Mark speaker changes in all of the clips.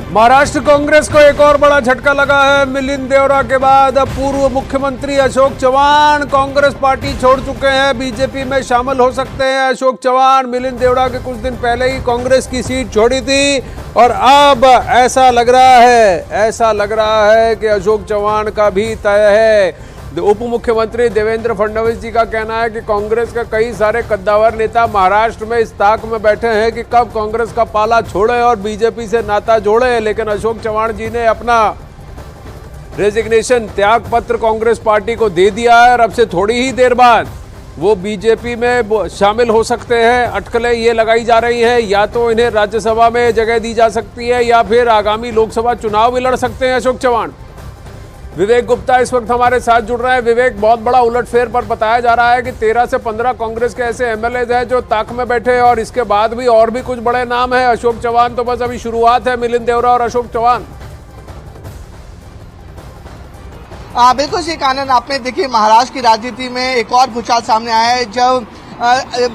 Speaker 1: महाराष्ट्र कांग्रेस को एक और बड़ा झटका लगा है। मिलिंद देवरा के बाद अब पूर्व मुख्यमंत्री अशोक चव्हाण कांग्रेस पार्टी छोड़ चुके हैं, बीजेपी में शामिल हो सकते हैं। अशोक चव्हाण मिलिंद देवरा के कुछ दिन पहले ही कांग्रेस की सीट छोड़ी थी और अब ऐसा लग रहा है कि अशोक चव्हाण का भी तय है। उप मुख्यमंत्री देवेंद्र फडणवीस जी का कहना है कि कांग्रेस के कई सारे कद्दावर नेता महाराष्ट्र में इस ताक में बैठे हैं कि कब कांग्रेस का पाला छोड़े और बीजेपी से नाता जोड़े, लेकिन अशोक चव्हाण जी ने अपना रेजिग्नेशन त्याग पत्र कांग्रेस पार्टी को दे दिया है और अब से थोड़ी ही देर बाद वो बीजेपी में शामिल हो सकते हैं। अटकलें ये लगाई जा रही हैं, या तो इन्हें राज्यसभा में जगह दी जा सकती है या फिर आगामी लोकसभा चुनाव भी लड़ सकते हैं अशोक चव्हाण। विवेक गुप्ता इस वक्त हमारे साथ जुड़ रहे हैं। विवेक, बहुत बड़ा उलटफेर पर बताया जा रहा है कि 13 से 15 कांग्रेस के ऐसे एमएलए हैं जो ताक में बैठे हैं और इसके बाद भी और भी कुछ बड़े नाम हैं। अशोक चव्हाण तो बस अभी शुरुआत है, मिलिंद देवरा और अशोक चव्हाण।
Speaker 2: बिल्कुल सही कानन आपने देखिए, महाराष्ट्र की राजनीति में एक और भूचाल सामने आया है जब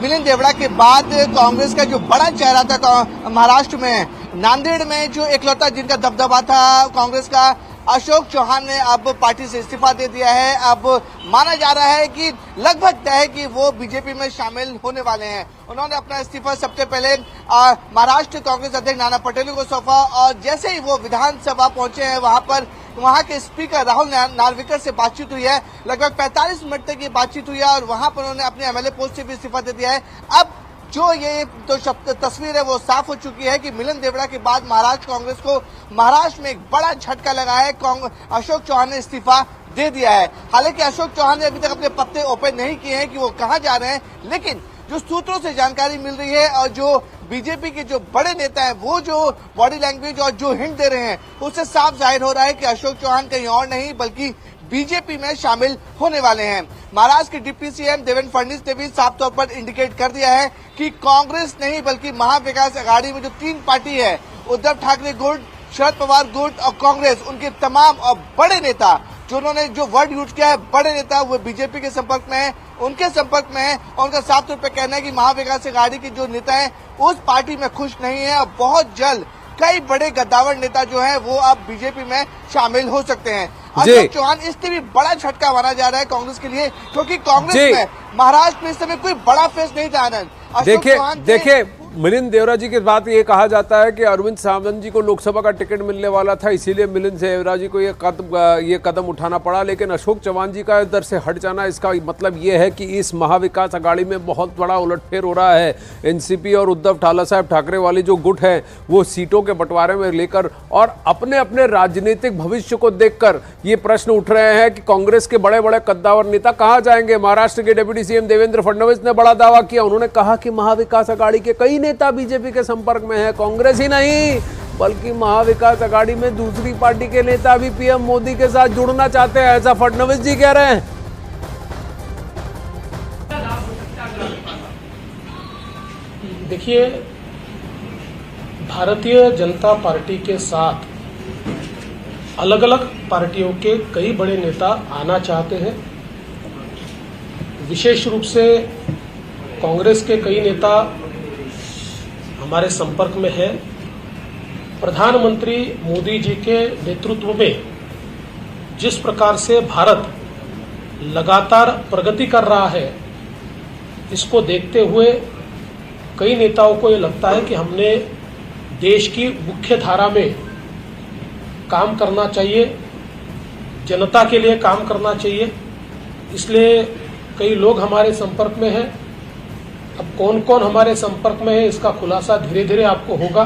Speaker 2: मिलिंद देवरा के बाद कांग्रेस का जो बड़ा चेहरा था महाराष्ट्र में, नांदेड़ में जो एकलौता जिनका दबदबा था कांग्रेस का, अशोक चव्हाण ने अब पार्टी से इस्तीफा दे दिया है। अब माना जा रहा है कि लगभग तय है कि वो बीजेपी में शामिल होने वाले हैं। उन्होंने अपना इस्तीफा सबसे पहले महाराष्ट्र कांग्रेस अध्यक्ष नाना पटेल को सौंपा और जैसे ही वो विधानसभा पहुंचे हैं वहां के स्पीकर राहुल नार्वेकर से बातचीत हुई है। लगभग 45 मिनट तक ये बातचीत हुई है और वहां पर उन्होंने अपने एमएलए पोस्ट से भी इस्तीफा दे दिया है। अब जो ये तो तस्वीर है वो साफ हो चुकी है कि मिलिंद देवरा के बाद महाराष्ट्र कांग्रेस को महाराष्ट्र में एक बड़ा झटका लगा है। अशोक चव्हाण ने इस्तीफा दे दिया है। हालांकि अशोक चव्हाण ने अभी तक अपने पत्ते ओपन नहीं किए हैं कि वो कहां जा रहे हैं, लेकिन जो सूत्रों से जानकारी मिल रही है और जो बीजेपी के जो बड़े नेता हैं वो जो बॉडी लैंग्वेज और जो हिंट दे रहे हैं उससे साफ जाहिर हो रहा है कि अशोक चव्हाण कहीं और नहीं बल्कि बीजेपी में शामिल होने वाले हैं। महाराष्ट्र के डिप्टी सीएम देवेंद्र फडणवीस ने भी साफ तौर पर इंडिकेट कर दिया है कि कांग्रेस नहीं बल्कि महाविकास आघाड़ी में जो 3 पार्टी है, उद्धव ठाकरे गुट, शरद पवार गुट और कांग्रेस, उनके तमाम और बड़े नेता जो उन्होंने जो वर्ड यूज किया है, बड़े नेता वो बीजेपी के संपर्क में है, उनके संपर्क में है और उनका साफ तौर पर कहना है कि महाविकास आघाड़ी के जो नेता है उस पार्टी में खुश नहीं है और बहुत जल्द कई बड़े गद्दावर नेता जो है वो अब बीजेपी में शामिल हो सकते हैं। अशोक चव्हाण इससे भी बड़ा झटका माना जा रहा है कांग्रेस के लिए, क्योंकि कांग्रेस में महाराष्ट्र में इस समय कोई बड़ा फेस नहीं था। आनंद
Speaker 1: देखिए मिलिंद देवरा जी के बात ये कहा जाता है कि अरविंद सावंत जी को लोकसभा का टिकट मिलने वाला था, इसीलिए मिलिंद देवरा जी को ये कदम उठाना पड़ा। लेकिन अशोक चव्हाण जी का इधर से हट जाना, इसका मतलब ये है कि इस महाविकास आघाड़ी में बहुत बड़ा उलटफेर हो रहा है। एनसीपी और उद्धव ठाकरे वाली जो गुट है वो सीटों के बंटवारे में लेकर और अपने अपने राजनीतिक भविष्य को देखकर ये प्रश्न उठ रहे हैं कि कांग्रेस के बड़े बड़े कद्दावर नेता कहाँ जाएंगे। महाराष्ट्र के डिप्टी सीएम देवेंद्र फडणवीस ने बड़ा दावा किया। उन्होंने कहा कि महाविकास आघाड़ी के कई नेता बीजेपी के संपर्क में है, कांग्रेस ही नहीं बल्कि महाविकास आघाड़ी में दूसरी पार्टी के नेता भी पीएम मोदी के साथ जुड़ना चाहते हैं, ऐसा फडणवीस जी कह रहे हैं।
Speaker 3: देखिए, भारतीय जनता पार्टी के साथ अलग अलग पार्टियों के कई बड़े नेता आना चाहते हैं। विशेष रूप से कांग्रेस के कई नेता हमारे संपर्क में है। प्रधानमंत्री मोदी जी के नेतृत्व में जिस प्रकार से भारत लगातार प्रगति कर रहा है, इसको देखते हुए कई नेताओं को ये लगता है कि हमने देश की मुख्य धारा में काम करना चाहिए, जनता के लिए काम करना चाहिए। इसलिए कई लोग हमारे संपर्क में हैं। अब कौन कौन हमारे संपर्क में है इसका खुलासा धीरे धीरे आपको होगा।